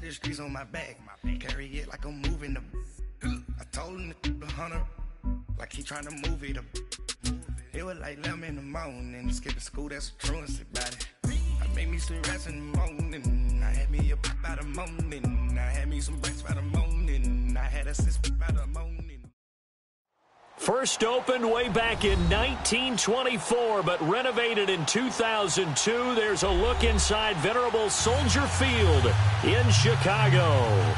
the streets on my back. Carry it like I'm moving the. I told him the hunter, like he trying to move it up. It was like 11 in the morning, skipping school, that's a truancy about it. I made me some rest in the morning, I had me a pop by the morning, I had me some breaks by the morning, I had a sis by the morning. First opened way back in 1924, but renovated in 2002. There's a look inside venerable Soldier Field in Chicago.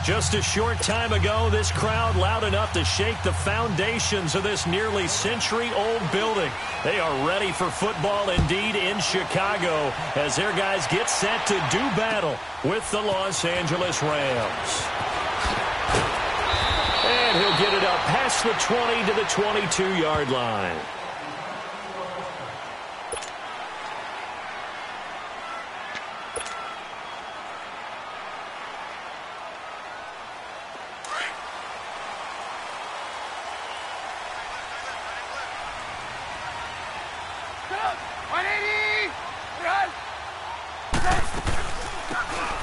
Just a short time ago, this crowd loud enough to shake the foundations of this nearly century-old building. They are ready for football indeed in Chicago as their guys get set to do battle with the Los Angeles Rams. And he'll get it up past the 20 to the 22-yard line.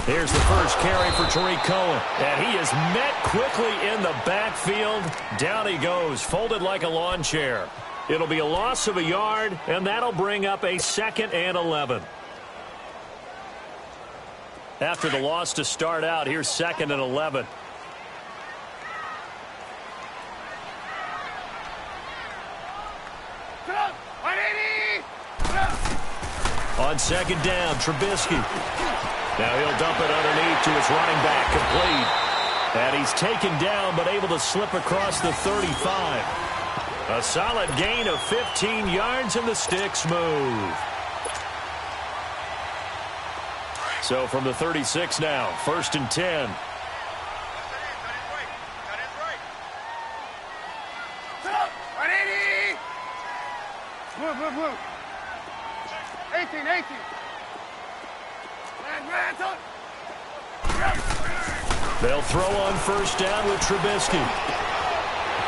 Here's the first carry for Tariq Cohen. And he is met quickly in the backfield. Down he goes, folded like a lawn chair. It'll be a loss of a yard, and that'll bring up a 2nd and 11. After the loss to start out, here's 2nd and 11. On 2nd down, Trubisky. Now he'll dump it underneath to his running back, complete. And he's taken down, but able to slip across the 35. A solid gain of 15 yards, and the sticks move. So from the 36 now, 1st and 10. Move. 18. They'll throw on 1st down with Trubisky.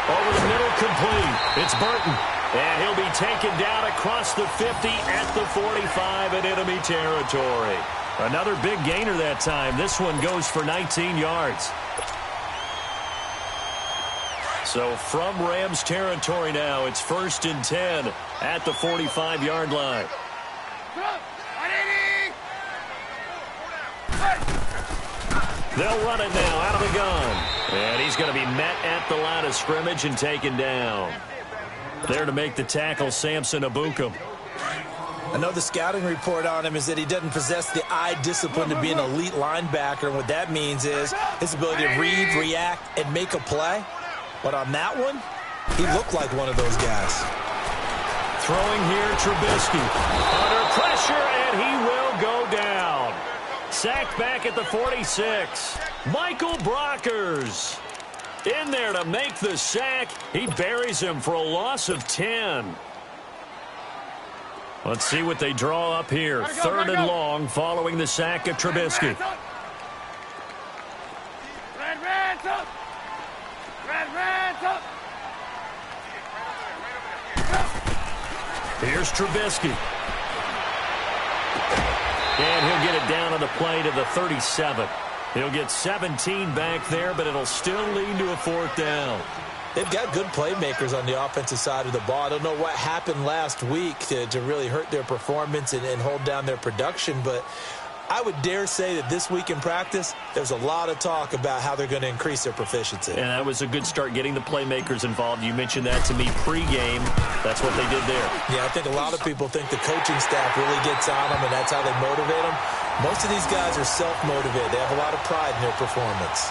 Over the middle, complete. It's Burton. And he'll be taken down across the 50 at the 45 in enemy territory. Another big gainer that time. This one goes for 19 yards. So from Rams territory now, it's 1st and 10 at the 45-yard line. They'll run it now out of the gun. And he's going to be met at the line of scrimmage and taken down. There to make the tackle, Samson Ebukam. I know the scouting report on him is that he doesn't possess the eye discipline to be an elite linebacker. And what that means is his ability to read, react, and make a play. But on that one, he looked like one of those guys. Throwing here, Trubisky. Under pressure, and he will go down. Sacked back at the 46. Michael Brockers in there to make the sack. He buries him for a loss of 10. Let's see what they draw up here. 3rd and long following the sack of Trubisky. Here's Trubisky. And he'll get it down on the play to the 37. He'll get 17 back there, but it'll still lead to a 4th down. They've got good playmakers on the offensive side of the ball. I don't know what happened last week to really hurt their performance and hold down their production, but I would dare say that this week in practice, there's a lot of talk about how they're going to increase their proficiency. And that was a good start getting the playmakers involved. You mentioned that to me pregame. That's what they did there. Yeah, I think a lot of people think the coaching staff really gets on them, and that's how they motivate them. Most of these guys are self-motivated. They have a lot of pride in their performance.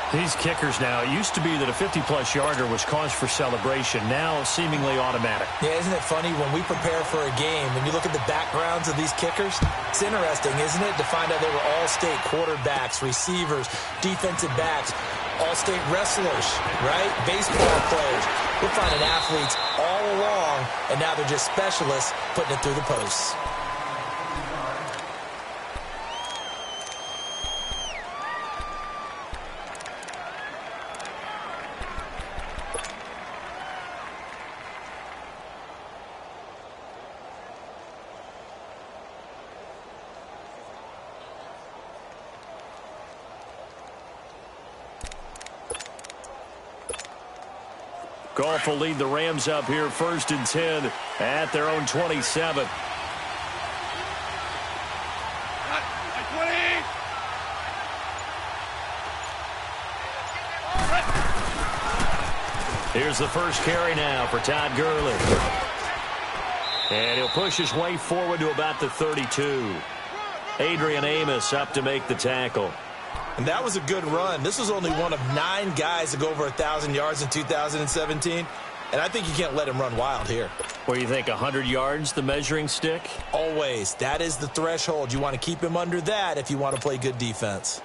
These kickers now, it used to be that a 50-plus yarder was cause for celebration. Now, seemingly automatic. Yeah, isn't it funny when we prepare for a game, when you look at the backgrounds of these kickers, it's interesting, isn't it, to find out they were all-state quarterbacks, receivers, defensive backs, all-state wrestlers, right? Baseball players. We're finding athletes all along, and now they're just specialists putting it through the posts. Goff will lead the Rams up here 1st and 10 at their own 27. Here's the first carry now for Todd Gurley. And he'll push his way forward to about the 32. Adrian Amos up to make the tackle. And that was a good run. This was only one of 9 guys to go over 1,000 yards in 2017. And I think you can't let him run wild here. Where you think 100 yards, the measuring stick? Always. That is the threshold. You want to keep him under that if you want to play good defense.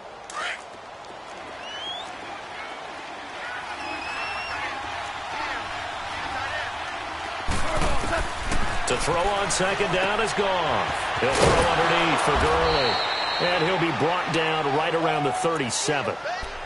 To throw on 2nd down is Goff. He'll throw underneath for Gurley. And he'll be brought down right around the 37.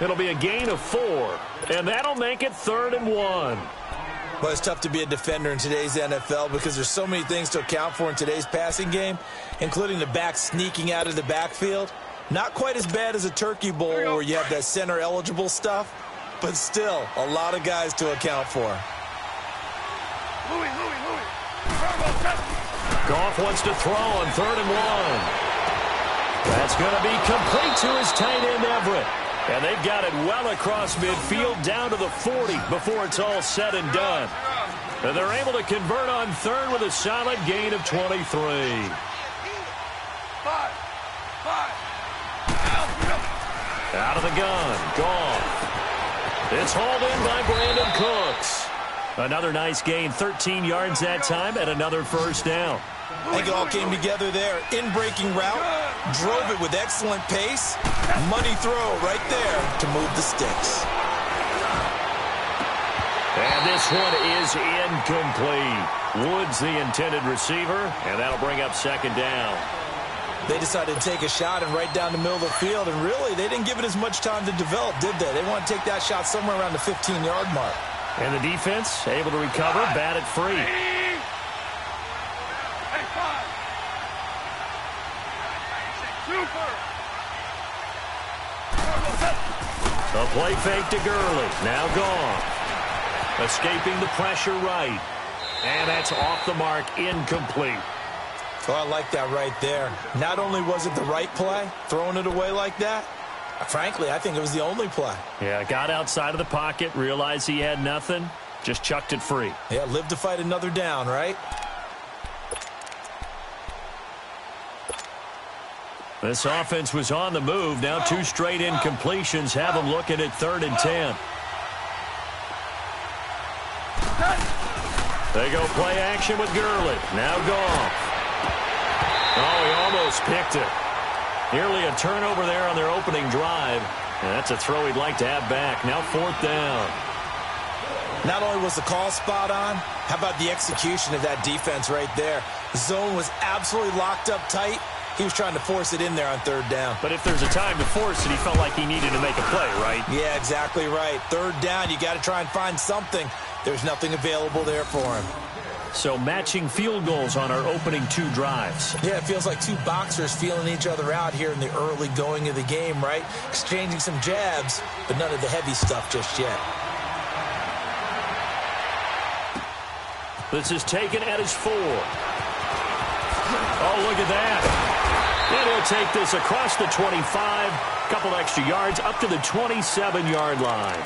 It'll be a gain of 4. And that'll make it 3rd and 1. Well, it's tough to be a defender in today's NFL because there's so many things to account for in today's passing game, including the back sneaking out of the backfield. Not quite as bad as a turkey bowl where you have that center-eligible stuff, but still a lot of guys to account for. Goff wants to throw on 3rd and 1. That's going to be complete to his tight end, Everett. And they've got it well across midfield down to the 40 before it's all said and done. And they're able to convert on 3rd with a solid gain of 23. Out of the gun, Goff. It's hauled in by Brandon Cooks. Another nice gain, 13 yards that time, and another 1st down. I think it all came together there. In-breaking route, drove it with excellent pace. Money throw right there to move the sticks. And this one is incomplete. Woods the intended receiver, and that'll bring up 2nd down. They decided to take a shot and right down the middle of the field, and really, they didn't give it as much time to develop, did they? They want to take that shot somewhere around the 15-yard mark. And the defense able to recover, bat it free. A play fake to Gurley. Now Goff. Escaping the pressure right. And that's off the mark, incomplete. Oh, I like that right there. Not only was it the right play, throwing it away like that, frankly, I think it was the only play. Yeah, got outside of the pocket, realized he had nothing, just chucked it free. Yeah, live to fight another down, right? This offense was on the move. Now 2 straight incompletions have them looking at 3rd and 10. They go play action with Gurley. Now Goff. Oh, he almost picked it. Nearly a turnover there on their opening drive. And that's a throw he'd like to have back. Now 4th down. Not only was the call spot on, how about the execution of that defense right there? The zone was absolutely locked up tight. He was trying to force it in there on 3rd down. But if there's a time to force it, he felt like he needed to make a play, right? Yeah, exactly right. 3rd down, you got to try and find something. There's nothing available there for him. So matching field goals on our opening 2 drives. Yeah, it feels like 2 boxers feeling each other out here in the early going of the game, right? Exchanging some jabs, but none of the heavy stuff just yet. This is taken at his 4. Oh, look at that. And he'll take this across the 25, couple extra yards up to the 27-yard line.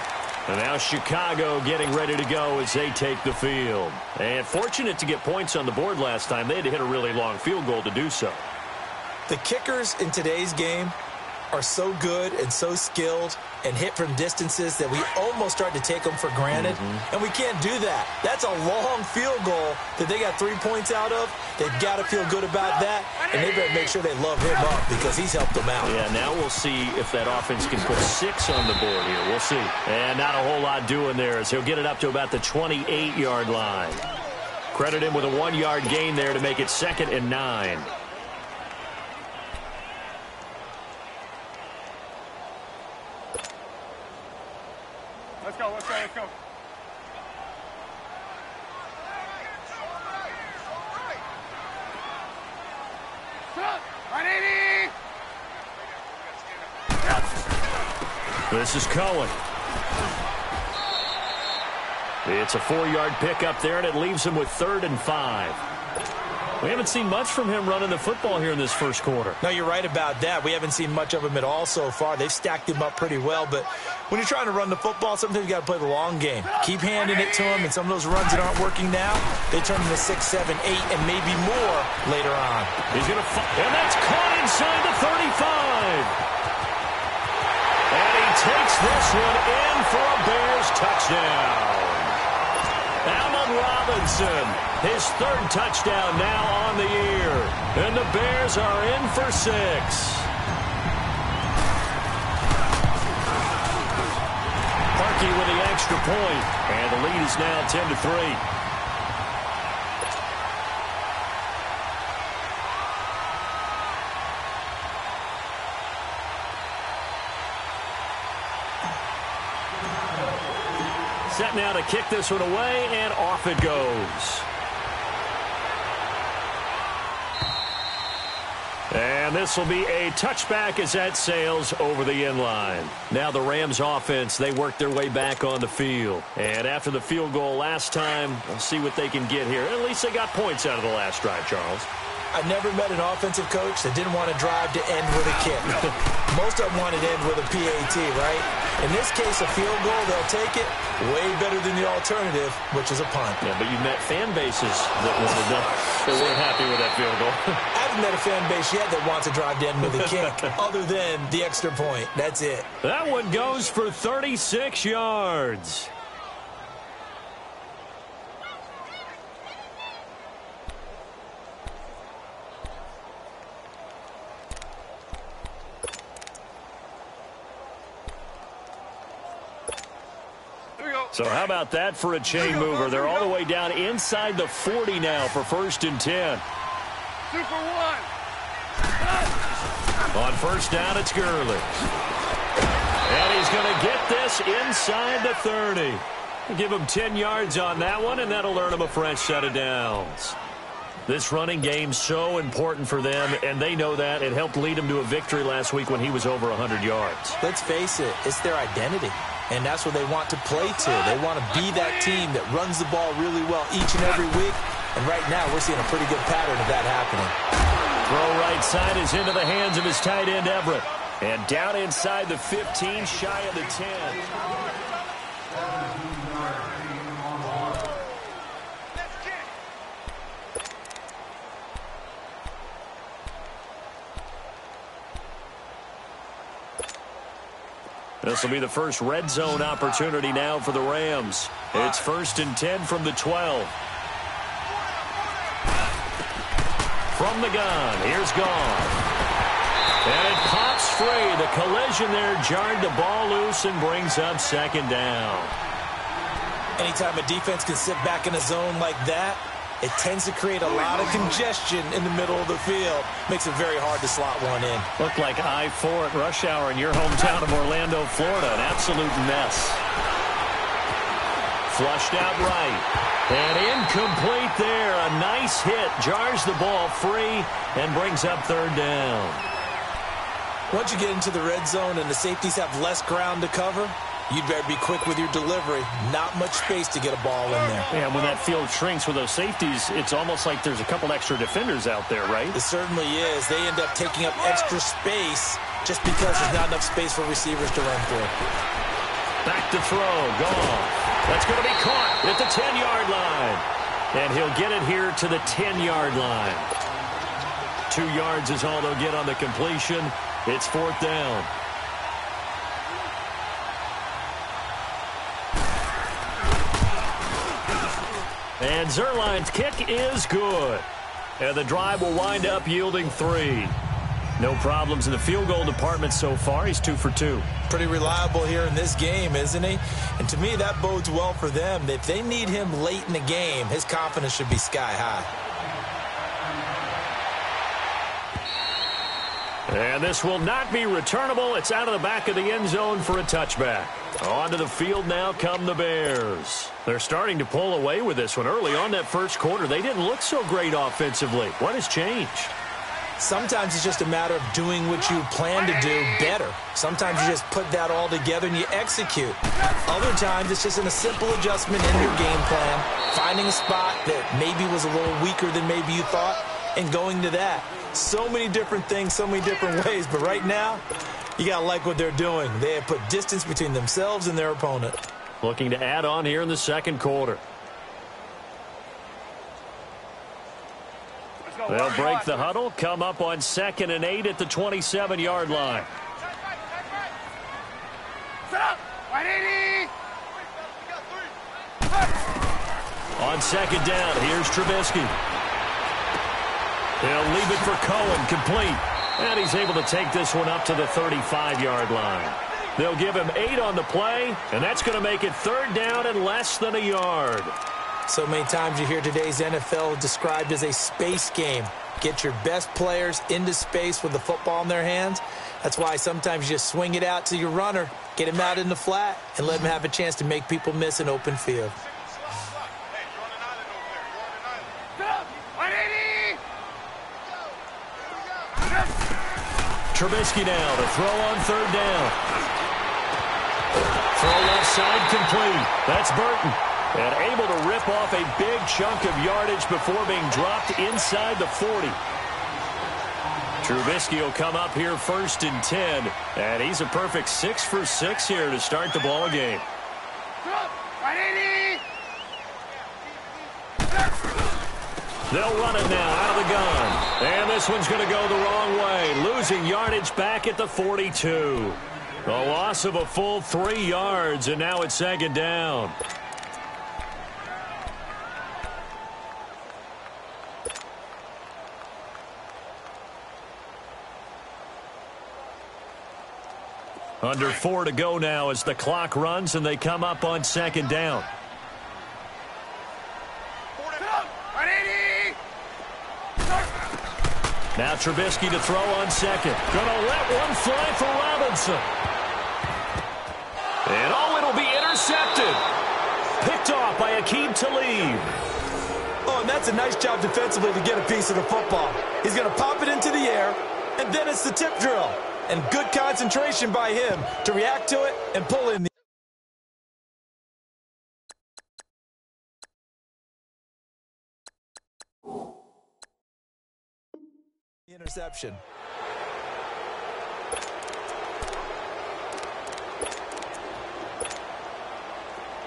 And now Chicago getting ready to go as they take the field. And fortunate to get points on the board last time. They had to hit a really long field goal to do so. The kickers in today's game are so good and so skilled and hit from distances that we almost start to take them for granted. And we can't do that. That's a long field goal that they got 3 points out of. They've got to feel good about that, and they better make sure they love him up because he's helped them out. Yeah, now we'll see if that offense can put 6 on the board here. We'll see. And not a whole lot doing there as he'll get it up to about the 28-yard line. Credit him with a 1-yard gain there to make it 2nd and 9. Let's go, let's go, let's go. This is Cohen. It's a 4-yard pickup there, and it leaves him with 3rd and 5. We haven't seen much from him running the football here in this first quarter. No, you're right about that. We haven't seen much of him at all so far. They've stacked him up pretty well, but when you're trying to run the football, sometimes you got to play the long game. Keep handing it to him, and some of those runs that aren't working now, they turn into 6, 7, 8, and maybe more later on. He's going to and that's caught inside the 35. And he takes this one in for a Bears touchdown. Allen Robinson, his 3rd touchdown now on the year. And the Bears are in for 6. Parkey with the extra point. And the lead is now 10-3. Set now to kick this one away, and off it goes. And this will be a touchback as that sails over the end line. Now the Rams offense, they work their way back on the field. And after the field goal last time, we'll see what they can get here. At least they got points out of the last drive, Charles. I never met an offensive coach that didn't want to drive to end with a kick. Most of them wanted to end with a PAT, right? In this case, a field goal, they'll take it. Way better than the alternative, which is a punt. Yeah, but you've met fan bases that weren't happy with that field goal. I haven't met a fan base yet that wants to drive to end with a kick, other than the extra point. That's it. That one goes for 36 yards. So how about that for a chain mover? They're all the way down inside the 40 now for 1st and 10. Super 1. On 1st down, it's Gurley. And he's going to get this inside the 30. Give him 10 yards on that one, and that'll earn him a fresh set of downs. This running game's so important for them, and they know that. It helped lead him to a victory last week when he was over 100 yards. Let's face it, it's their identity. And that's what they want to play to. They want to be that team that runs the ball really well each and every week. And right now, we're seeing a pretty good pattern of that happening. Throw right side is into the hands of his tight end, Everett. And down inside the 15, shy of the 10. This will be the first red zone opportunity now for the Rams. It's 1st and 10 from the 12. From the gun, here's Gone. And it pops free. The collision there jarred the ball loose and brings up 2nd down. Anytime a defense can sit back in a zone like that, it tends to create a lot of congestion in the middle of the field. Makes it very hard to slot one in. Looked like I-4 at rush hour in your hometown of Orlando, Florida. An absolute mess. Flushed out right. And incomplete there. A nice hit. Jars the ball free and brings up 3rd down. Once you get into the red zone and the safeties have less ground to cover, you'd better be quick with your delivery. Not much space to get a ball in there. Yeah, when that field shrinks with those safeties, it's almost like there's a couple extra defenders out there, right? It certainly is. They end up taking up extra space just because there's not enough space for receivers to run through. Back to throw. Gone. That's going to be caught at the 10-yard line. And he'll get it here to the 10-yard line. 2 yards is all they'll get on the completion. It's 4th down. And Zerline's kick is good. And the drive will wind up yielding 3. No problems in the field goal department so far. He's 2 for 2. Pretty reliable here in this game, isn't he? And to me, that bodes well for them. If they need him late in the game, his confidence should be sky high. And this will not be returnable. It's out of the back of the end zone for a touchback. Onto the field now come the Bears. They're starting to pull away with this one. Early on that first quarter, they didn't look so great offensively. What has changed? Sometimes it's just a matter of doing what you plan to do better. Sometimes you just put that all together and you execute. Other times it's just a simple adjustment in your game plan, finding a spot that maybe was a little weaker than maybe you thought, and going to that. So many different things, so many different ways, but right now, you got to like what they're doing. They have put distance between themselves and their opponent. Looking to add on here in the second quarter. They'll break the huddle, come up on 2nd and 8 at the 27-yard line. On 2nd down, here's Trubisky. He'll leave it for Cohen, complete. And he's able to take this one up to the 35-yard line. They'll give him 8 on the play, and that's going to make it 3rd down and less than a yard. So many times you hear today's NFL described as a space game. Get your best players into space with the football in their hands. That's why sometimes you just swing it out to your runner, get him out in the flat, and let him have a chance to make people miss an open field. Trubisky now to throw on 3rd down. Throw left side complete. That's Burton. And able to rip off a big chunk of yardage before being dropped inside the 40. Trubisky will come up here 1st and 10. And he's a perfect 6 for 6 here to start the ball game. They'll run it now out of the gun. And this one's going to go the wrong way. Losing yardage back at the 42. A loss of a full 3 yards, and now it's 2nd down. Under 4 to go now as the clock runs, and they come up on 2nd down. Now Trubisky to throw on 2nd. Gonna let one fly for Robinson. And it'll be intercepted. Picked off by Aqib Talib. Oh, and that's a nice job defensively to get a piece of the football. He's gonna pop it into the air, and then it's the tip drill. And good concentration by him to react to it and pull in the interception.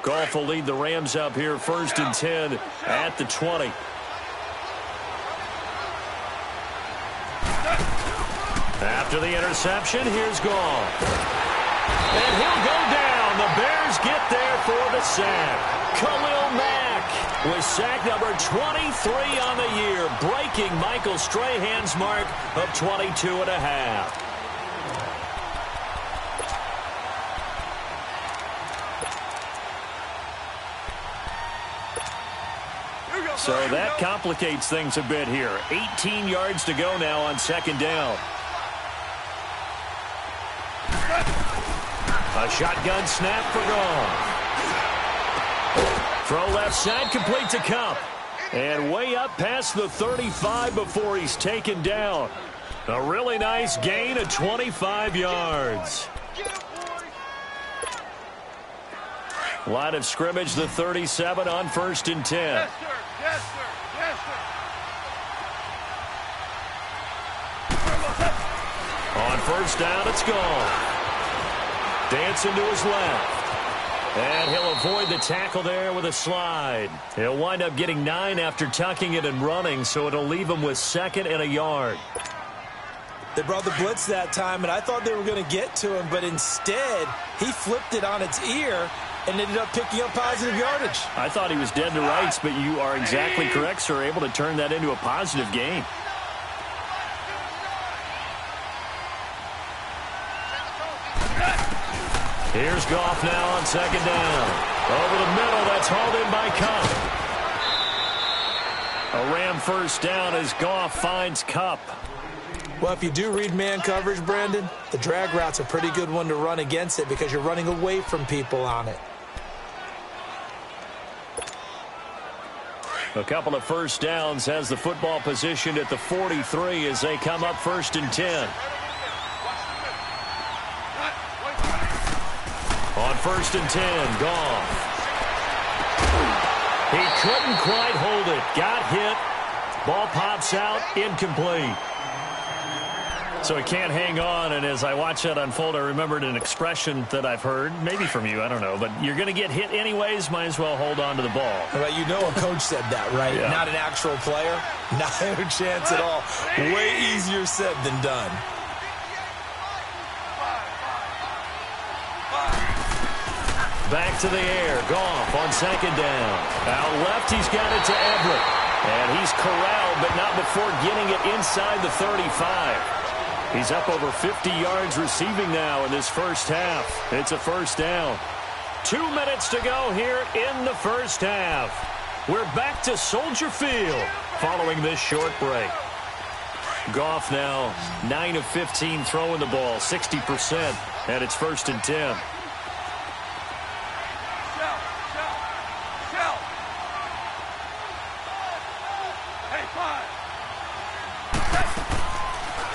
Goff will lead the Rams up here 1st and 10 at the 20. After the interception, here's Goff. And he'll go down. The Bears get there for the sack. Khalil Mack with sack number 23 on the year, breaking Michael Strahan's mark of 22 and a half. So that complicates things a bit here. 18 yards to go now on 2nd down. A shotgun snap for Goff. Throw left side, complete to Kupp. And way up past the 35 before he's taken down. A really nice gain of 25 yards. Line of scrimmage, the 37 on 1st and 10. Yes, sir. Yes, sir. Yes, sir. On 1st down, it's Goff. Dancing to his left. And he'll avoid the tackle there with a slide. He'll wind up getting 9 after tucking it and running, so it'll leave him with 2nd and a yard. They brought the blitz that time, and I thought they were going to get to him, but instead, he flipped it on its ear and ended up picking up positive yardage. I thought he was dead to rights, but you are exactly correct, sir. Able to turn that into a positive gain. Here's Goff now on 2nd down. Over the middle, that's hauled in by Kupp. A Ram 1st down as Goff finds Kupp. Well, if you do read man coverage, Brandon, the drag route's a pretty good one to run against it because you're running away from people on it. A couple of first downs, has the football positioned at the 43 as they come up 1st and 10. On 1st and 10, Goff. He couldn't quite hold it. Got hit. Ball pops out, incomplete. So he can't hang on, and as I watch that unfold, I remembered an expression that I've heard, maybe from you, I don't know, but you're going to get hit anyways, might as well hold on to the ball. Well, you know a coach said that, right? Yeah. Not an actual player. Not a chance at all. Way easier said than done. Back to the air. Goff on 2nd down. Out left, he's got it to Everett. And he's corralled, but not before getting it inside the 35. He's up over 50 yards receiving now in this first half. It's a first down. 2 minutes to go here in the first half. We're back to Soldier Field following this short break. Goff now 9 of 15 throwing the ball, 60%, and it's 1st and 10.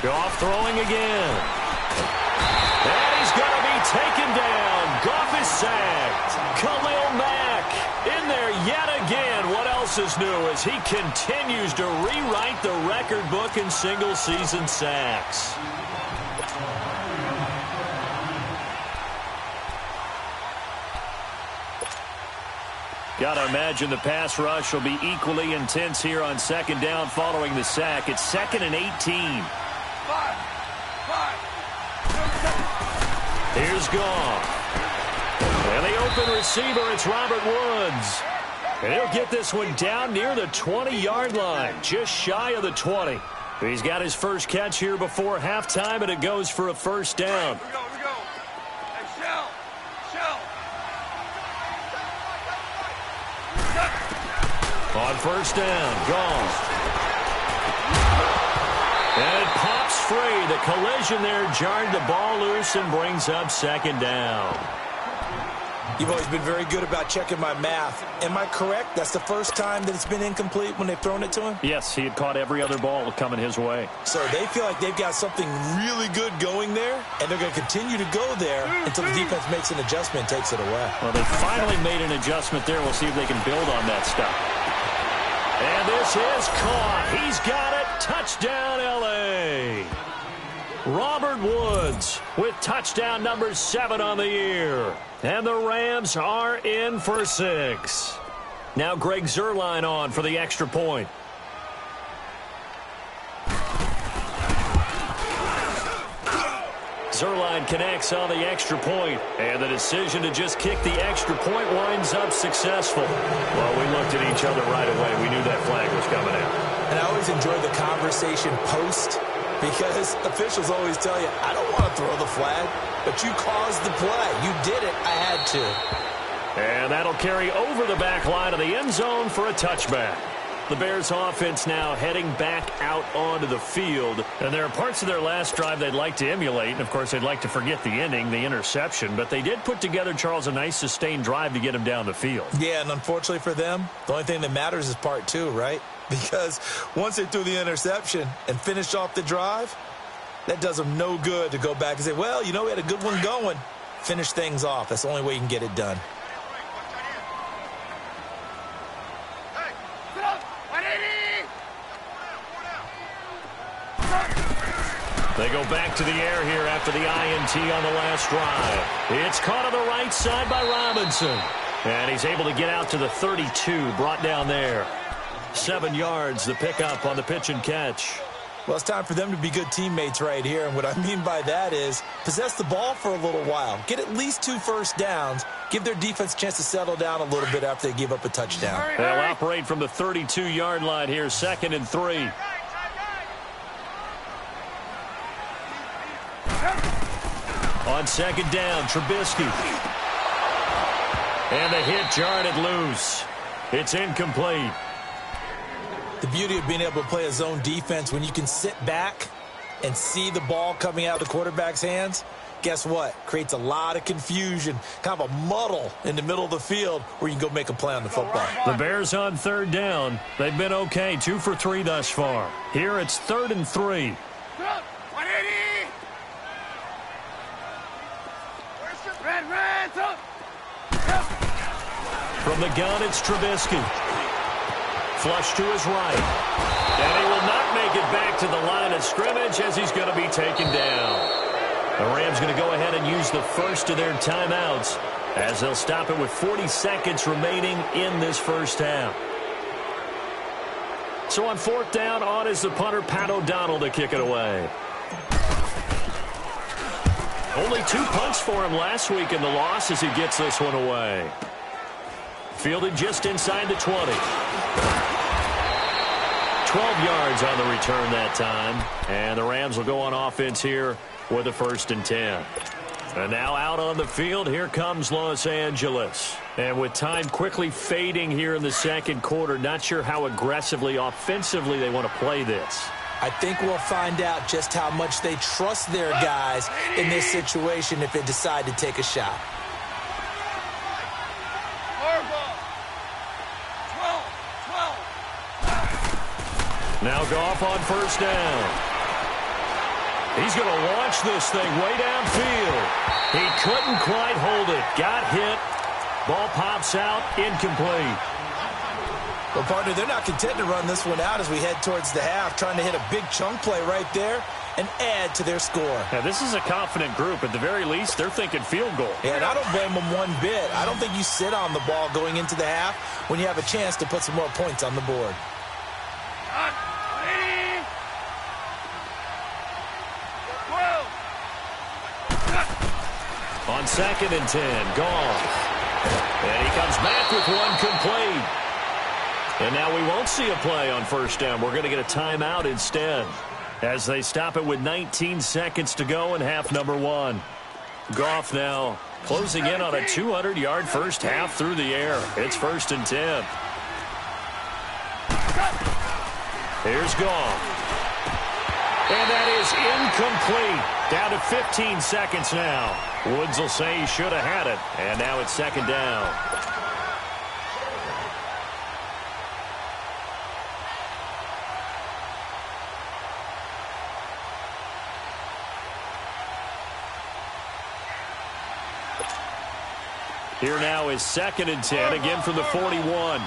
Goff throwing again. And he's going to be taken down. Goff is sacked. Khalil Mack in there yet again. What else is new as he continues to rewrite the record book in single-season sacks. Got to imagine the pass rush will be equally intense here on 2nd down following the sack. It's 2nd and 18. Here's Goff. And the open receiver, it's Robert Woods. And he'll get this one down near the 20-yard line, just shy of the 20. He's got his first catch here before halftime, and it goes for a first down. Here we go. Hey, Shell. On 1st down, Goff. And it pops free. The collision there jarred the ball loose and brings up 2nd down. You've always been very good about checking my math. Am I correct? That's the first time that it's been incomplete when they've thrown it to him? Yes, he had caught every other ball coming his way. So they feel like they've got something really good going there, and they're going to continue to go there until the defense makes an adjustment and takes it away. Well, they finally made an adjustment there. We'll see if they can build on that stuff. And this is caught. He's got it. Touchdown, L.A. Robert Woods with touchdown number 7 on the year. And the Rams are in for 6. Now Greg Zuerlein on for the extra point. Zuerlein connects on the extra point, and the decision to just kick the extra point winds up successful. Well, we looked at each other right away. We knew that flag was coming out. And I always enjoy the conversation post, because officials always tell you, I don't want to throw the flag, but you caused the play. You did it. I had to. And that'll carry over the back line of the end zone for a touchback. The Bears offense now heading back out onto the field. And there are parts of their last drive they'd like to emulate. And, of course, they'd like to forget the ending, the interception. But they did put together, Charles, a nice sustained drive to get him down the field. Yeah, and unfortunately for them, the only thing that matters is part 2, right? Because once they threw the interception and finished off the drive, that does them no good to go back and say, well, you know, we had a good one going. Finish things off. That's the only way you can get it done. They go back to the air here after the INT on the last drive. It's caught on the right side by Robinson. And he's able to get out to the 32, brought down there. 7 yards, the pickup on the pitch and catch. Well, it's time for them to be good teammates right here. And what I mean by that is possess the ball for a little while. Get at least 2 first downs. Give their defense a chance to settle down a little bit after they give up a touchdown. They'll operate from the 32-yard line here, 2nd and 3. On 2nd down, Trubisky. And the hit jarred it loose. It's incomplete. The beauty of being able to play a zone defense when you can sit back and see the ball coming out of the quarterback's hands, Guess what? Creates a lot of confusion, kind of a muddle in the middle of the field where you can go make a play on the football. The Bears on third down. They've been okay, 2 for 3 thus far. Here it's 3rd and 3. 180! Red, up! From the gun, it's Trubisky. Flush to his right. And he will not make it back to the line of scrimmage as he's going to be taken down. The Rams going to go ahead and use the first of their timeouts as they'll stop it with 40 seconds remaining in this first half. So on 4th down, on is the punter, Pat O'Donnell, to kick it away. Only 2 punts for him last week in the loss as he gets this one away. Fielded just inside the 20. 12 yards on the return that time. And the Rams will go on offense here with a 1st and 10. And now out on the field, here comes Los Angeles. And with time quickly fading here in the second quarter, not sure how aggressively, offensively they want to play this. I think we'll find out just how much they trust their guys in this situation if they decide to take a shot. Now Goff on 1st down. He's going to launch this thing way downfield. He couldn't quite hold it. Got hit. Ball pops out. Incomplete. Well, partner, they're not content to run this one out as we head towards the half, trying to hit a big chunk play right there and add to their score. Now, this is a confident group. At the very least, they're thinking field goal. Yeah, and I don't blame them one bit. I don't think you sit on the ball going into the half when you have a chance to put some more points on the board. On 2nd and 10, Goff. And he comes back with one complete. And now we won't see a play on 1st down. We're going to get a timeout instead as they stop it with 19 seconds to go in half number 1. Goff now closing in on a 200-yard first half through the air. It's 1st and 10. Here's Goff. And that is incomplete. Down to 15 seconds now. Woods will say he should have had it. And now it's 2nd down. Here now is 2nd and 10, again from the 41.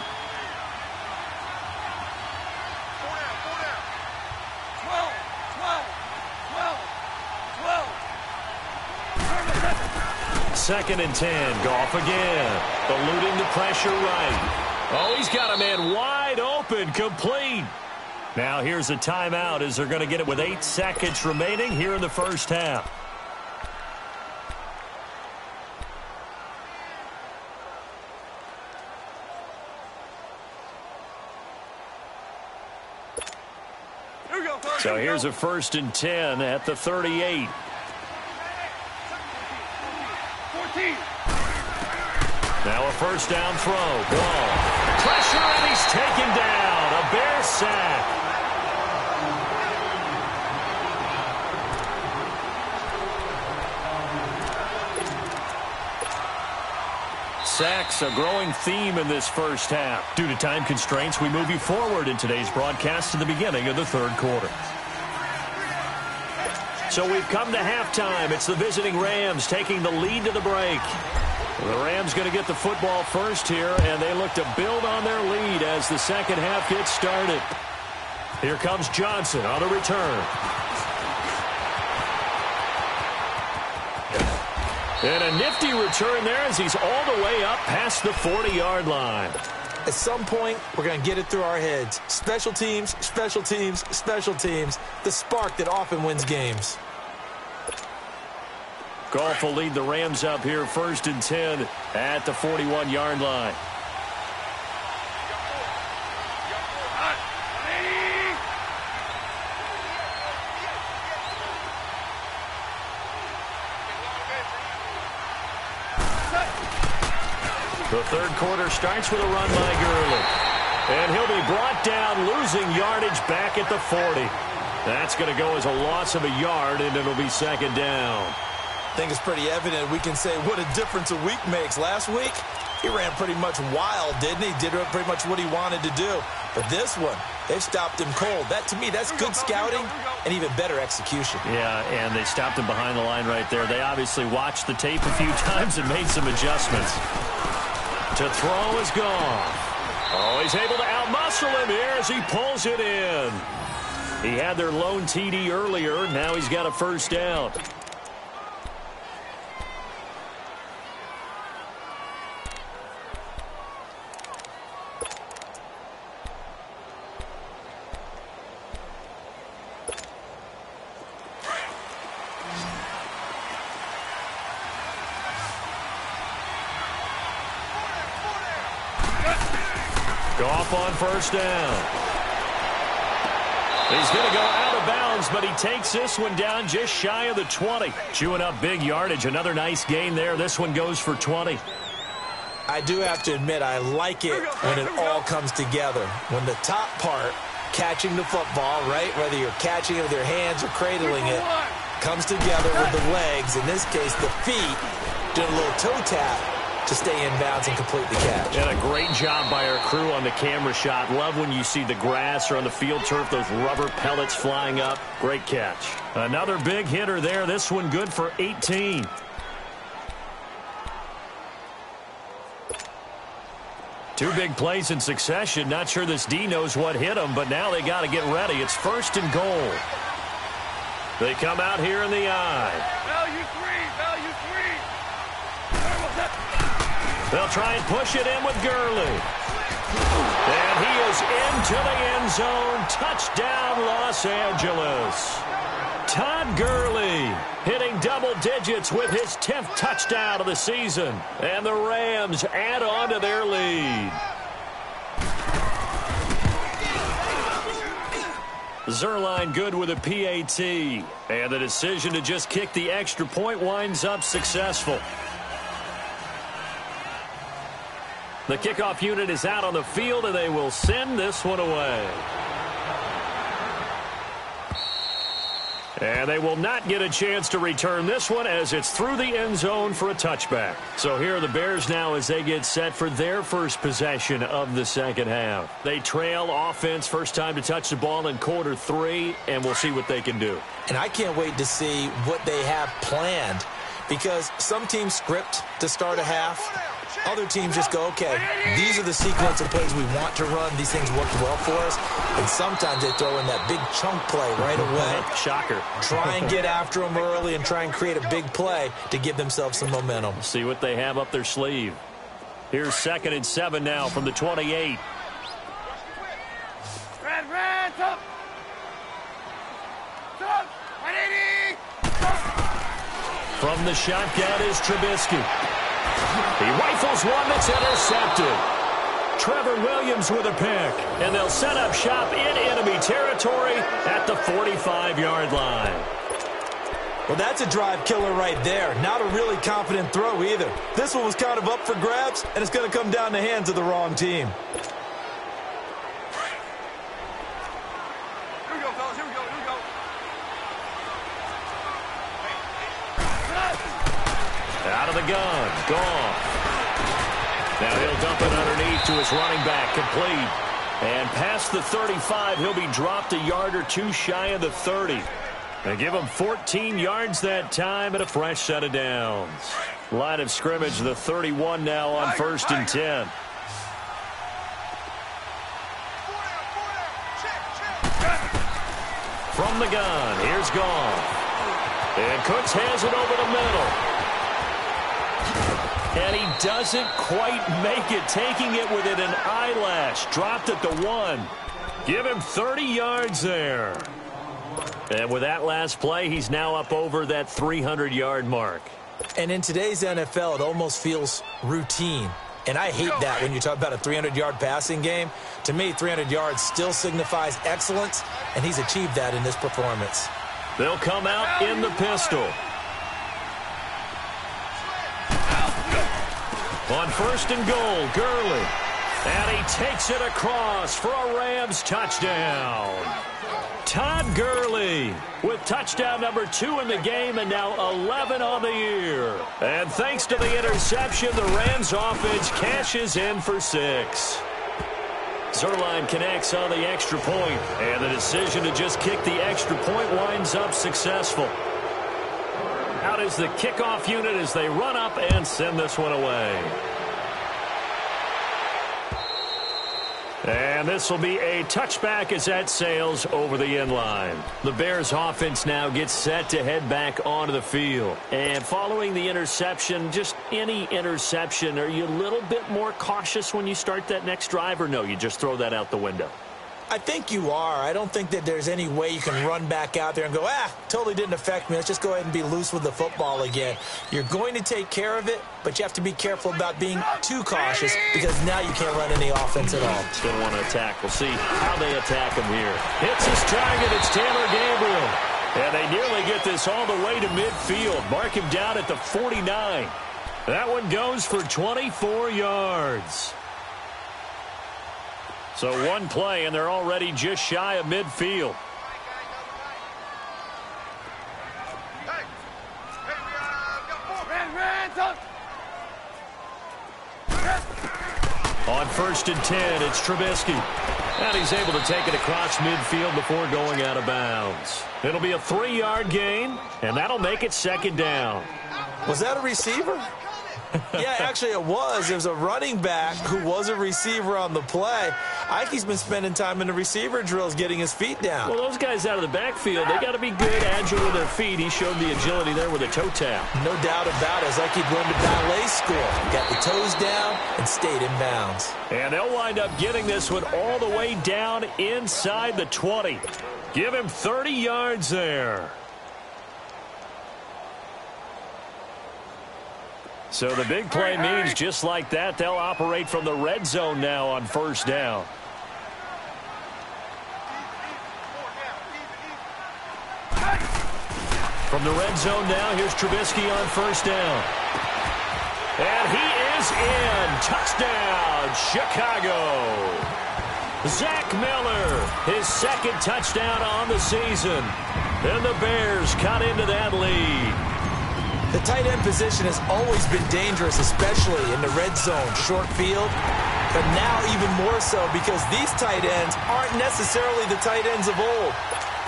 Second and 10. Goff again. Eluding the pressure right. Oh, he's got a man wide open. Complete. Now here's a timeout as they're going to get it with 8 seconds remaining here in the first half. So here's a 1st and 10 at the 38. Now a 1st down throw. Ball. Pressure, and he's taken down. A Bear sack. Sacks, a growing theme in this first half. Due to time constraints, we move you forward in today's broadcast to the beginning of the 3rd quarter. So we've come to halftime. It's the visiting Rams taking the lead to the break. The Rams going to get the football first here, and they look to build on their lead as the second half gets started. Here comes Johnson on a return. And a nifty return there as he's all the way up past the 40-yard line. At some point, we're going to get it through our heads. Special teams, special teams, special teams. The spark that often wins games. Goff will lead the Rams up here 1st and 10 at the 41-yard line. The 3rd quarter starts with a run by Gurley. And he'll be brought down, losing yardage back at the 40. That's going to go as a loss of a yard, and it'll be 2nd down. I think it's pretty evident we can say what a difference a week makes. Last week, he ran pretty much wild, didn't he? Did pretty much what he wanted to do. But this one, they've stopped him cold. That, to me, that's good scouting and even better execution. Yeah, and they stopped him behind the line right there. They obviously watched the tape a few times and made some adjustments. To throw is gone. Oh, he's able to outmuscle him here as he pulls it in. He had their lone TD earlier. Now he's got a first down. Goff on first down. He's going to go out of bounds, but he takes this one down just shy of the 20. Chewing up big yardage. Another nice gain there. This one goes for 20. I do have to admit, I like it when it all comes together. When the top part, catching the football, right, whether you're catching it with your hands or cradling it, comes together with the legs. In this case, the feet, doing a little toe tap to stay in bounds and complete the catch. And a great job by our crew on the camera shot. Love when you see the grass or on the field turf, those rubber pellets flying up. Great catch. Another big hitter there. This one good for 18. Two big plays in succession. Not sure this D knows what hit him, but now they got to get ready. It's first and goal. They come out here in the eye. Value three. They'll try and push it in with Gurley. And he is into the end zone. Touchdown, Los Angeles. Todd Gurley hitting double digits with his 10th touchdown of the season. And the Rams add on to their lead. Zerline good with a PAT. And the decision to just kick the extra point winds up successful. The kickoff unit is out on the field, and they will send this one away. And they will not get a chance to return this one as it's through the end zone for a touchback. So here are the Bears now as they get set for their first possession of the second half. They trail offense, first time to touch the ball in quarter 3, and we'll see what they can do. And I can't wait to see what they have planned, because some teams script to start a half. Other teams just go, okay, these are the sequence of plays we want to run. These things work well for us. And sometimes they throw in that big chunk play right away. Shocker. Try and get after them early and try and create a big play to give themselves some momentum. See what they have up their sleeve. Here's 2nd and 7 now from the 28. Red, top. Top, 180. From the shotgun is Trubisky. He rifles one that's intercepted. Trevor Williams with a pick. And they'll set up shop in enemy territory at the 45-yard line. Well, that's a drive killer right there. Not a really confident throw either. This one was kind of up for grabs, and it's going to come down the hands of the wrong team. Here we go, fellas. Here we go. Out of the gun. Gone. Now he'll dump it underneath to his running back. Complete. And past the 35, he'll be dropped a yard or two shy of the 30. They give him 14 yards that time and a fresh set of downs. Line of scrimmage, the 31 now on 1st and 10. From the gun, here's Goff. And Cooks has it over the middle. And he doesn't quite make it, taking it within an eyelash. Dropped at the 1. Give him 30 yards there. And with that last play, he's now up over that 300-yard mark. And in today's NFL, it almost feels routine. And I hate that when you talk about a 300-yard passing game. To me, 300 yards still signifies excellence, and he's achieved that in this performance. They'll come out in the pistol. On 1st and goal, Gurley. And he takes it across for a Rams touchdown. Todd Gurley with touchdown number 2 in the game and now 11 on the year. And thanks to the interception, the Rams offense cashes in for 6. Zerline connects on the extra point, and the decision to just kick the extra point winds up successful. Out is the kickoff unit as they run up and send this one away. And this will be a touchback as that sails over the end line. The Bears offense now gets set to head back onto the field. And following the interception, just any interception, are you a little bit more cautious when you start that next drive, or no, you just throw that out the window? I think you are. I don't think that there's any way you can run back out there and go, totally didn't affect me. Let's just go ahead and be loose with the football again. You're going to take care of it, but you have to be careful about being too cautious because now you can't run any offense at all. Still want to attack. We'll see how they attack him here. Hits his target. It's Taylor Gabriel. And they nearly get this all the way to midfield. Mark him down at the 49. That one goes for 24 yards. So one play, and they're already just shy of midfield. On 1st and 10, it's Trubisky. And he's able to take it across midfield before going out of bounds. It'll be a 3-yard gain, and that'll make it 2nd down. Was that a receiver? Yeah, actually it was. It was a running back who was a receiver on the play. Ike's been spending time in the receiver drills getting his feet down. Well, those guys out of the backfield, they got to be good, agile with their feet. He showed the agility there with a toe tap. No doubt about it. As Ike went to ballet school, got the toes down and stayed in bounds. And they'll wind up getting this one all the way down inside the 20. Give him 30 yards there. So the big play means just like that, they'll operate from the red zone now on 1st down. From the red zone now, here's Trubisky on 1st down. And he is in. Touchdown, Chicago. Zach Miller, his 2nd touchdown on the season. And the Bears cut into that lead. The tight end position has always been dangerous, especially in the red zone, short field, but now even more so because these tight ends aren't necessarily the tight ends of old.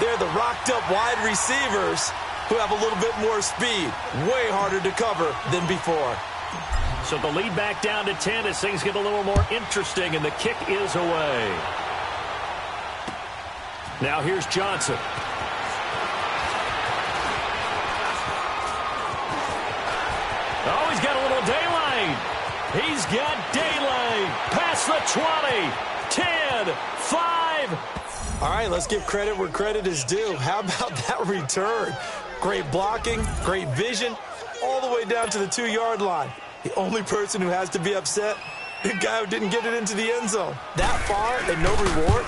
They're the rocked-up wide receivers who have a little bit more speed, way harder to cover than before. So the lead back down to 10 as things get a little more interesting, and the kick is away. Now here's Johnson. Oh, he's got a little daylight. He's got daylight. Past the 20, 10, 5. All right, let's give credit where credit is due. How about that return? Great blocking, great vision, all the way down to the 2-yard line. The only person who has to be upset, the guy who didn't get it into the end zone. That far and no reward?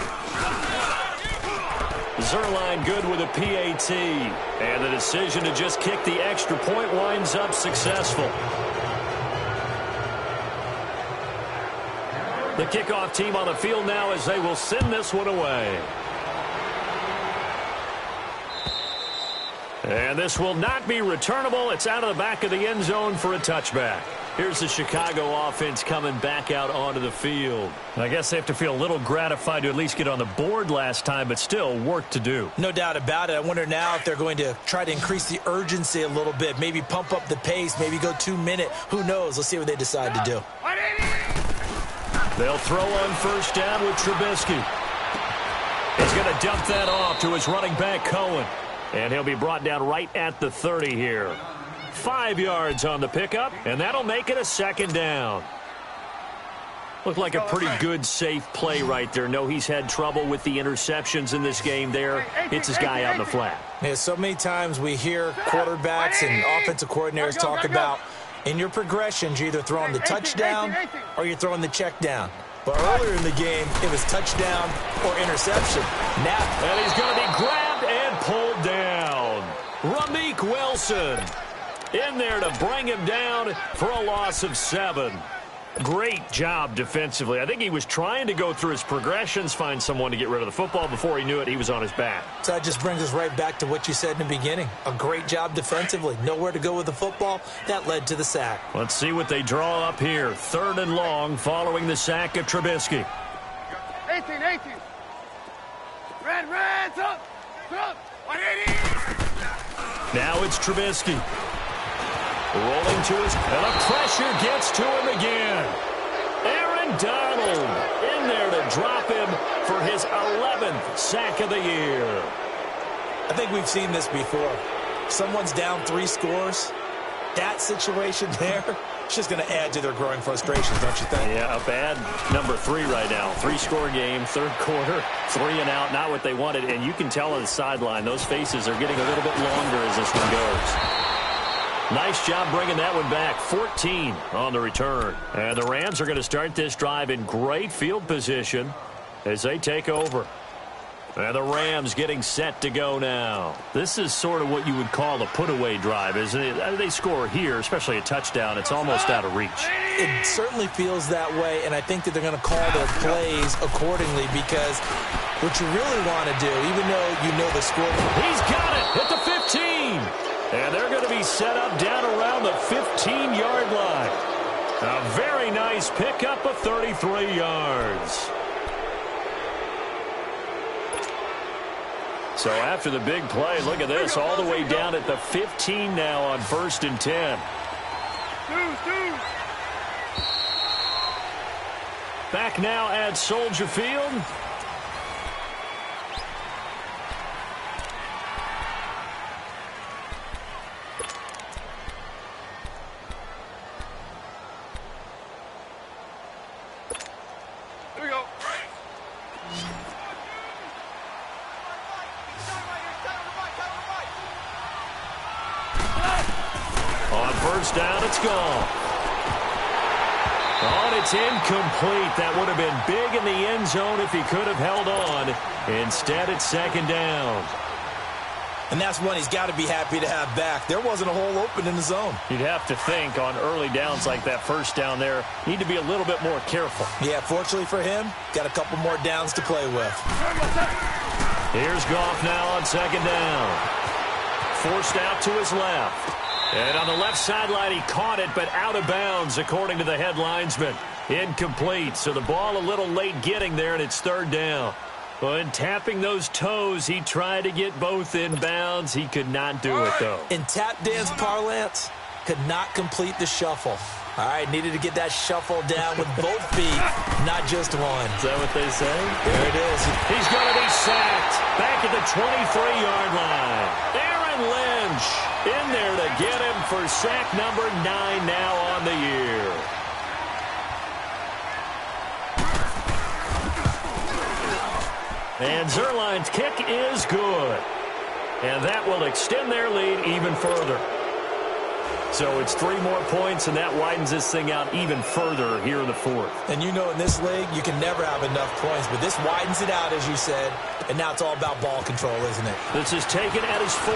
Zerline good with a PAT. And the decision to just kick the extra point winds up successful. The kickoff team on the field now as they will send this one away. And this will not be returnable. It's out of the back of the end zone for a touchback. Here's the Chicago offense coming back out onto the field. And I guess they have to feel a little gratified to at least get on the board last time, but still work to do. No doubt about it. I wonder now if they're going to try to increase the urgency a little bit, maybe pump up the pace, maybe go 2-minute. Who knows? Let's see what they decide to do. They'll throw on 1st down with Trubisky. He's going to dump that off to his running back, Cohen. And he'll be brought down right at the 30 here. 5 yards on the pickup, and that'll make it a 2nd down. Looked like a pretty good, safe play right there. No, he's had trouble with the interceptions in this game there. Hits his guy out in the flat. Yeah, so many times we hear quarterbacks and offensive coordinators talk about in your progressions, you're either throwing the touchdown or you're throwing the check down. But earlier in the game, it was touchdown or interception. Now, and he's going to be grabbed and pulled down. Ramik Wilson in there to bring him down for a loss of 7. Great job defensively. I think he was trying to go through his progressions, find someone to get rid of the football. Before he knew it, he was on his back. So that just brings us right back to what you said in the beginning. A great job defensively. Nowhere to go with the football. That led to the sack. Let's see what they draw up here. 3rd and long following the sack of Trubisky. 18. Red, up. 180. Now it's Trubisky. Rolling to his, and the pressure gets to him again. Aaron Donald in there to drop him for his 11th sack of the year. I think we've seen this before. Someone's down 3 scores. That situation there, it's just going to add to their growing frustrations, don't you think? Yeah, a bad number 3 right now. 3-score game, 3rd quarter, 3 and out, not what they wanted. And you can tell on the sideline, those faces are getting a little bit longer as this one goes. Nice job bringing that one back. 14 on the return. And the Rams are going to start this drive in great field position as they take over. And the Rams getting set to go now. This is sort of what you would call a put-away drive, isn't it? They score here, especially a touchdown. It's almost out of reach. It certainly feels that way, and I think that they're going to call their plays accordingly because what you really want to do, even though you know the score. He's got it at the 15. And they're going to be set up down around the 15-yard line. A very nice pickup of 33 yards. So after the big play, look at this, all the way down at the 15 now on 1st and 10. Back now at Soldier Field. Down, it's gone. Oh, and it's incomplete. That would have been big in the end zone if he could have held on. Instead, it's 2nd down. And that's one he's got to be happy to have back. There wasn't a hole open in the zone. You'd have to think on early downs like that 1st down there, need to be a little bit more careful. Yeah, fortunately for him, got a couple more downs to play with. Here's Goff now on 2nd down. Forced out to his left. And on the left sideline, he caught it, but out of bounds, according to the head linesman. Incomplete, so the ball a little late getting there, and it's 3rd down. When tapping those toes, he tried to get both in bounds. He could not do it, though. In tap dance parlance, could not complete the shuffle. All right, needed to get that shuffle down with both feet, not just one. Is that what they say? There it is. He's going to be sacked back at the 23-yard line. Aaron Lynch in there to get him for sack number 9 now on the year. And Zerline's kick is good. And that will extend their lead even further. So it's 3 more points, and that widens this thing out even further here in the 4th. And you know in this league, you can never have enough points, but this widens it out, as you said, and now it's all about ball control, isn't it? This is taken at his 4.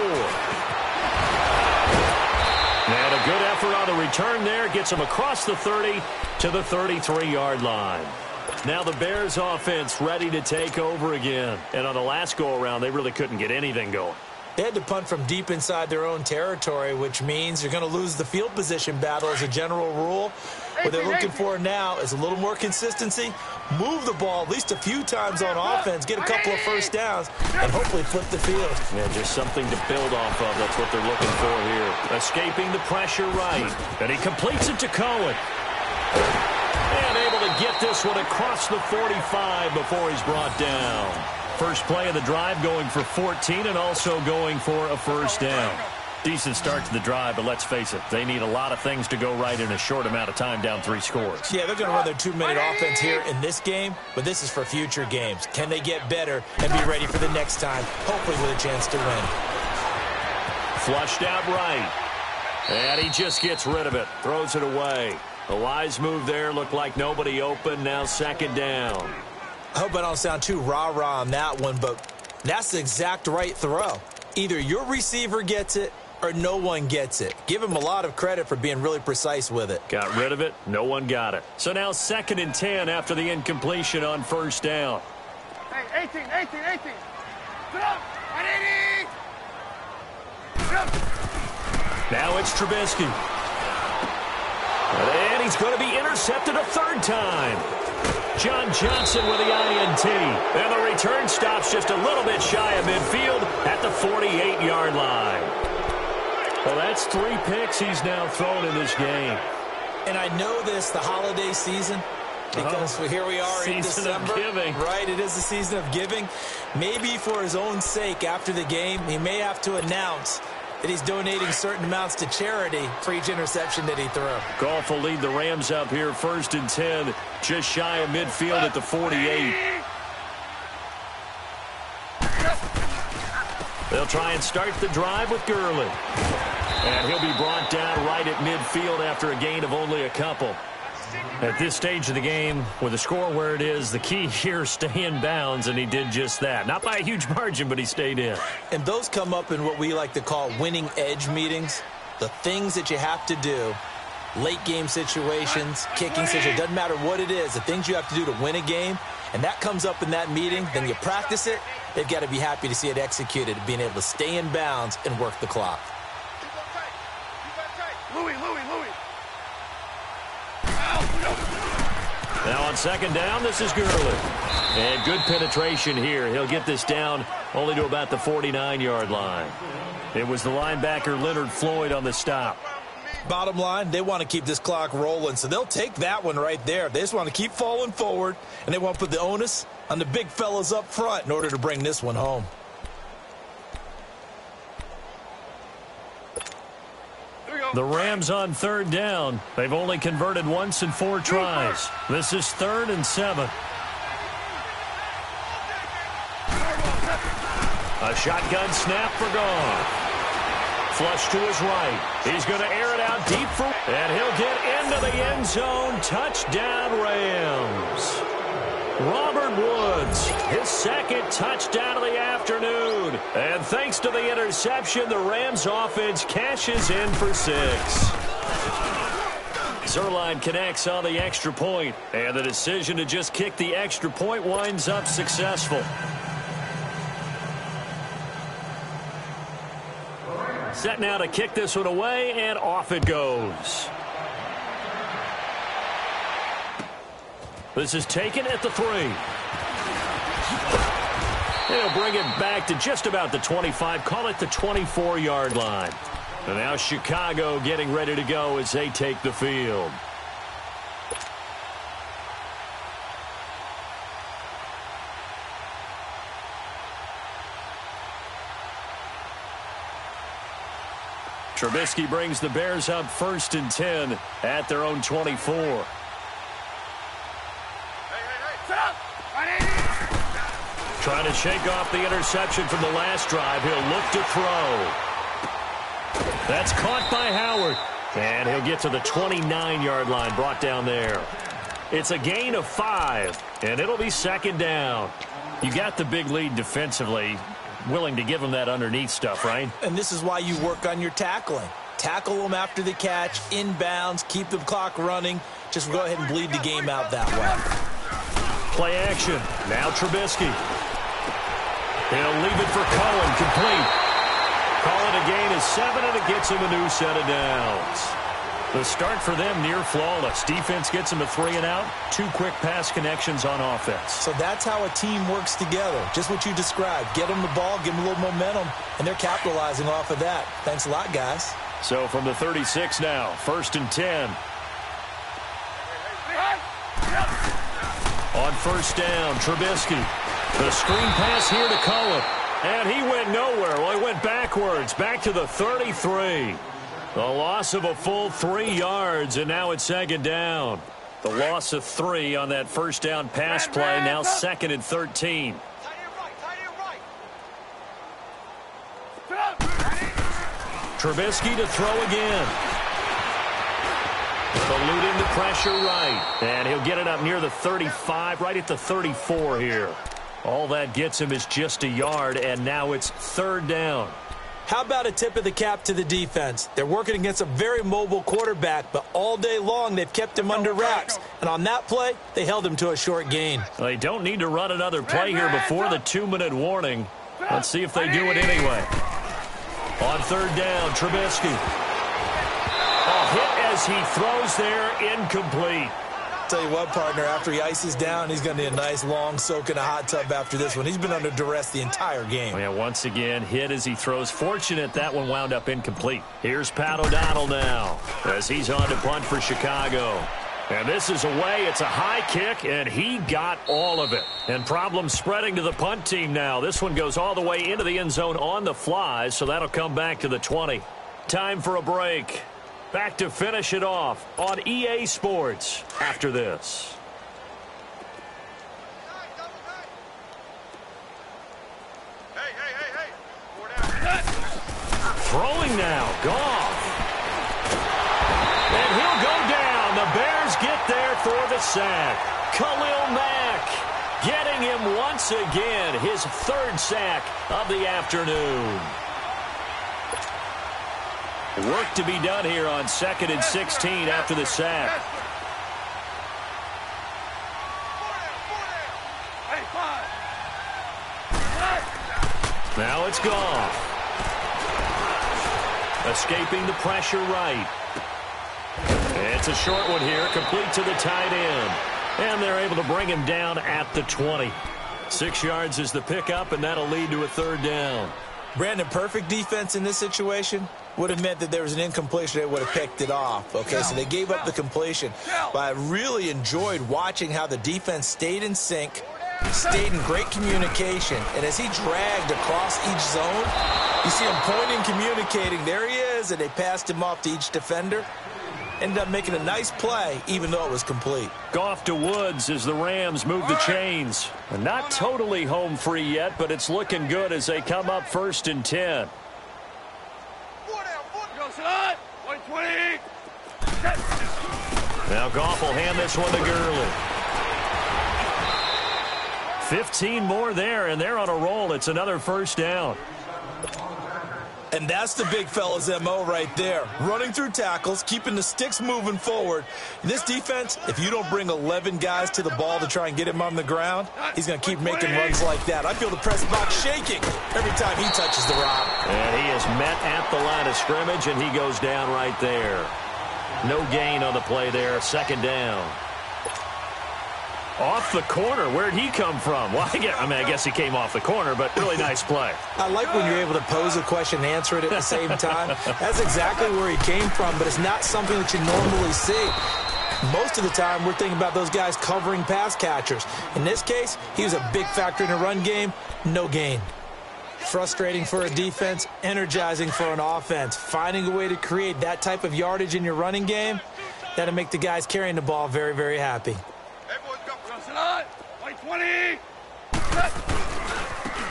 And a good effort on the return there. Gets him across the 30 to the 33-yard line. Now the Bears offense ready to take over again. And on the last go-around, they really couldn't get anything going. They had to punt from deep inside their own territory, which means you're going to lose the field position battle as a general rule. What they're looking for now is a little more consistency, move the ball at least a few times on offense, get a couple of 1st downs, and hopefully flip the field. Yeah, just something to build off of. That's what they're looking for here. Escaping the pressure right. And he completes it to Cohen. And able to get this one across the 45 before he's brought down. First play of the drive going for 14 and also going for a 1st down. Decent start to the drive, but let's face it, they need a lot of things to go right in a short amount of time, down 3 scores. Yeah, they're going to run their 2-minute offense here in this game, but this is for future games. Can they get better and be ready for the next time, hopefully with a chance to win? Flushed out right. And he just gets rid of it, throws it away. A wise move there, looked like nobody open, now 2nd down. I hope I don't sound too rah-rah on that one, but that's the exact right throw. Either your receiver gets it or no one gets it. Give him a lot of credit for being really precise with it. Got rid of it. No one got it. So now 2nd and 10 after the incompletion on 1st down. Hey, 18. Sit up. 180. Sit up. Now it's Trubisky. And he's going to be intercepted a 3rd time. John Johnson with the INT. And the return stops just a little bit shy of midfield at the 48-yard line. Well, that's 3 picks he's now thrown in this game. And I know this, the holiday season, because here we are in December. Season of giving. Right, it is the season of giving. Maybe for his own sake after the game, he may have to announce that he's donating certain amounts to charity for each interception that he threw. Goff will lead the Rams up here 1st and 10, just shy of midfield at the 48. They'll try and start the drive with Gurley. And he'll be brought down right at midfield after a gain of only a couple. At this stage of the game, with the score where it is, the key here is stay in bounds, and he did just that. Not by a huge margin, but he stayed in. And those come up in what we like to call winning edge meetings. The things that you have to do, late game situations, kicking situations, doesn't matter what it is, the things you have to do to win a game, and that comes up in that meeting, then you practice it, they've got to be happy to see it executed, being able to stay in bounds and work the clock. Louis. Now on 2nd down, this is Gurley. And good penetration here. He'll get this down only to about the 49-yard line. It was the linebacker Leonard Floyd on the stop. Bottom line, they want to keep this clock rolling, so they'll take that one right there. They just want to keep falling forward, and they want to put the onus on the big fellas up front in order to bring this one home. The Rams on 3rd down. They've only converted once in 4 tries. This is 3rd and 7. A shotgun snap for Goff. Flush to his right. He's going to air it out deep for, and he'll get into the end zone. Touchdown, Rams. Robert Woods, his 2nd touchdown of the afternoon. And thanks to the interception, the Rams offense cashes in for 6. Zerline connects on the extra point, and the decision to just kick the extra point winds up successful. Set now to kick this one away, and off it goes. This is taken at the 3. They'll bring it back to just about the 25, call it the 24-yard line. And now Chicago getting ready to go as they take the field. Trubisky brings the Bears up 1st and 10 at their own 24. Trying to shake off the interception from the last drive. He'll look to throw. That's caught by Howard. And he'll get to the 29-yard line, brought down there. It's a gain of 5, and it'll be 2nd down. You got the big lead defensively. Willing to give him that underneath stuff, right? And this is why you work on your tackling. Tackle them after the catch, inbounds, keep the clock running. Just go ahead and bleed the game out that way. Play action. Now Trubisky. He'll leave it for Cohen, complete. Call it a gain of 7, and it gets him a new set of downs. The start for them near flawless. Defense gets them a 3 and out. 2 quick pass connections on offense. So that's how a team works together. Just what you described. Get them the ball, give them a little momentum, and they're capitalizing off of that. Thanks a lot, guys. So from the 36 now, 1st and 10. On 1st down, Trubisky. The screen pass here to Cohen. And he went nowhere. Well, he went backwards, back to the 33. The loss of a full 3 yards, and now it's 2nd down. The loss of 3 on that 1st down pass play, now 2nd and 13. Trubisky to throw again. Eluding the pressure right. And he'll get it up near the 35, right at the 34 here. All that gets him is just a yard, and now it's 3rd down. How about a tip of the cap to the defense? They're working against a very mobile quarterback, but all day long they've kept him under wraps. And on that play, they held him to a short gain. They don't need to run another play here before the 2-minute warning. Let's see if they do it anyway. On third down, Trubisky. A hit as he throws there, incomplete. Tell you what, partner, after he ices down, he's going to need a nice long soak in a hot tub after this one. He's been under duress the entire game. Yeah, once again, hit as he throws. Fortunate that one wound up incomplete. Here's Pat O'Donnell now as he's on to punt for Chicago. And this is away. It's a high kick, and he got all of it. And problems spreading to the punt team now. This one goes all the way into the end zone on the fly, so that'll come back to the 20. Time for a break. Back to finish it off on EA Sports after this. Throwing now, Goff. And he'll go down. The Bears get there for the sack. Khalil Mack getting him once again, his third sack of the afternoon. Work to be done here on 2nd and 16 after the sack. Now it's Goff. Escaping the pressure right. It's a short one here, complete to the tight end. And they're able to bring him down at the 20. 6 yards is the pickup, and that'll lead to a third down. Brandon, perfect defense in this situation would have meant that there was an incompletion. They would have picked it off. Okay, so they gave up the completion. But I really enjoyed watching how the defense stayed in sync, stayed in great communication. And as he dragged across each zone, you see him pointing, communicating. There he is, and they passed him off to each defender. Ended up making a nice play, even though it was complete. Goff to Woods as the Rams move the chains. Not totally home free yet, but it's looking good as they come up 1st and 10. Now Goff will hand this one to Gurley. 15 more there, and they're on a roll. It's another first down. And that's the big fella's M.O. right there. Running through tackles, keeping the sticks moving forward. This defense, if you don't bring 11 guys to the ball to try and get him on the ground, he's going to keep making runs like that. I feel the press box shaking every time he touches the rock. And he is met at the line of scrimmage, and he goes down right there. No gain on the play there. 2nd down. Off the corner. Where'd he come from? Well, I guess he came off the corner, but really nice play. I like when you're able to pose a question and answer it at the same time. That's exactly where he came from, but it's not something that you normally see. Most of the time, we're thinking about those guys covering pass catchers. In this case, he was a big factor in the run game. No gain. Frustrating for a defense, energizing for an offense. Finding a way to create that type of yardage in your running game, that'll make the guys carrying the ball very, very happy.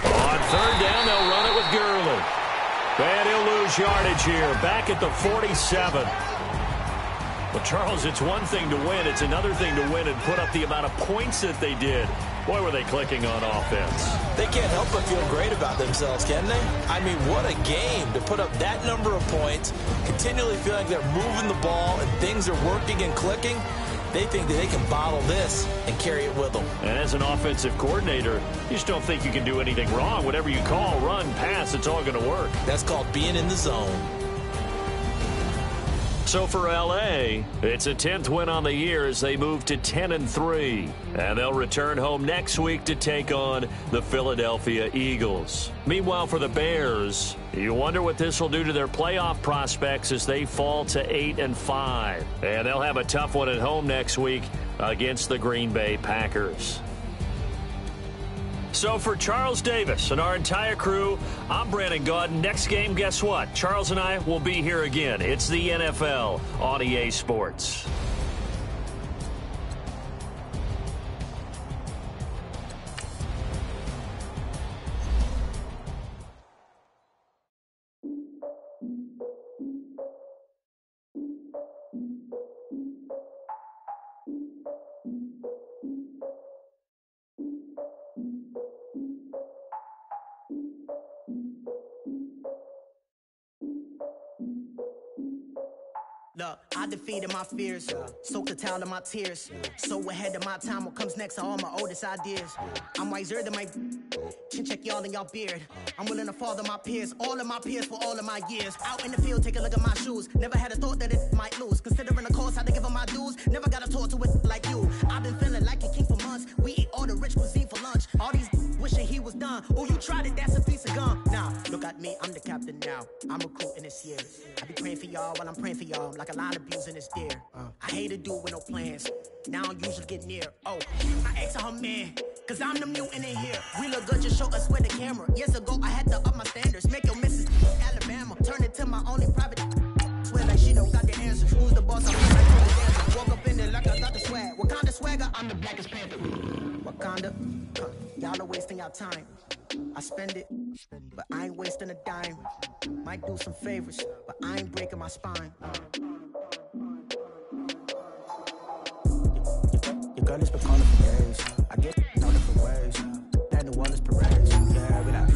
On 3rd down, they'll run it with Gurley. And he'll lose yardage here, back at the 47. Well, Charles, it's one thing to win. It's another thing to win and put up the amount of points that they did. Boy, were they clicking on offense. They can't help but feel great about themselves, can they? I mean, what a game to put up that number of points, continually feel like they're moving the ball and things are working and clicking. They think that they can bottle this and carry it with them. And as an offensive coordinator, you just don't think you can do anything wrong. Whatever you call, run, pass, it's all going to work. That's called being in the zone. So for L.A., it's a 10th win on the year as they move to 10-3. And they'll return home next week to take on the Philadelphia Eagles. Meanwhile, for the Bears, you wonder what this will do to their playoff prospects as they fall to 8-5. And they'll have a tough one at home next week against the Green Bay Packers. So for Charles Davis and our entire crew, I'm Brandon Gaudin. Next game, guess what? Charles and I will be here again. It's the NFL on EA Sports. Look, I defeated my fears, soaked the towel of my tears. So ahead of my time, what comes next are all my oldest ideas. I'm wiser than my chin check y'all in y'all beard. I'm willing to father my peers, all of my peers for all of my years. Out in the field, take a look at my shoes. Never had a thought that it might lose. Considering the cost, I had to give them my dues. Never got a talk to it like you. I've been feeling like a king for months. We eat all the rich cuisine for lunch. All these wishing he was done. Oh, you tried it, that's a piece of gum. Now, look at me, I'm the captain now. I'm recruiting this year. I be praying for y'all while I'm praying for y'all. Like a lot of abusing this deer. I hate to do with no plans. Now I usually get near. Oh, I asked her man, cause I'm the mutant in here. We look good, just show us where the camera. Years ago, I had to up my standards. Make your missus Alabama. Turn it to my only private. Swear like she don't got the answer. Who's the boss? I'm like walk up in there like I got the swag. Wakanda swagger, I'm the blackest panther. Wakanda, y'all are wasting your time. I spend it, but I ain't wasting a dime. Might do some favors, but I ain't breaking my spine. Your girl has been calling for days. I get in all different ways. That New Orleans parades. Yeah, we like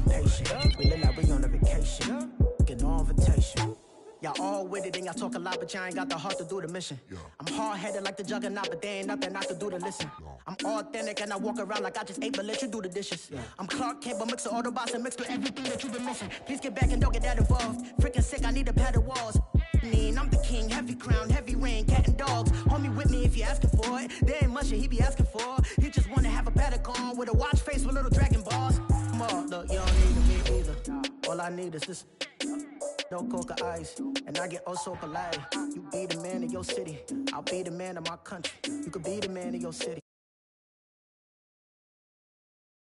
patient. We look like we on a vacation. Get no invitation. Y'all all with it and y'all talk a lot, but y'all ain't got the heart to do the mission. I'm hard-headed like the juggernaut, but there ain't nothing I can do to listen. I'm authentic and I walk around like I just ate, but let you do the dishes. I'm Clark Kent, but mix the Autobots and mix with everything that you've been missing. Please get back and don't get that involved. Freaking sick, I need to pad the walls. I'm the king, heavy crown, heavy rain, cat and dogs. Homie with me if you asking for it. There ain't much that he be asking for. He just wanna have a paddock on with a watch face with little dragon balls. Look, you don't need me either. All I need is this. No coca ice, and I get oh so polite. You be the man of your city, I'll be the man of my country. You could be the man of your city.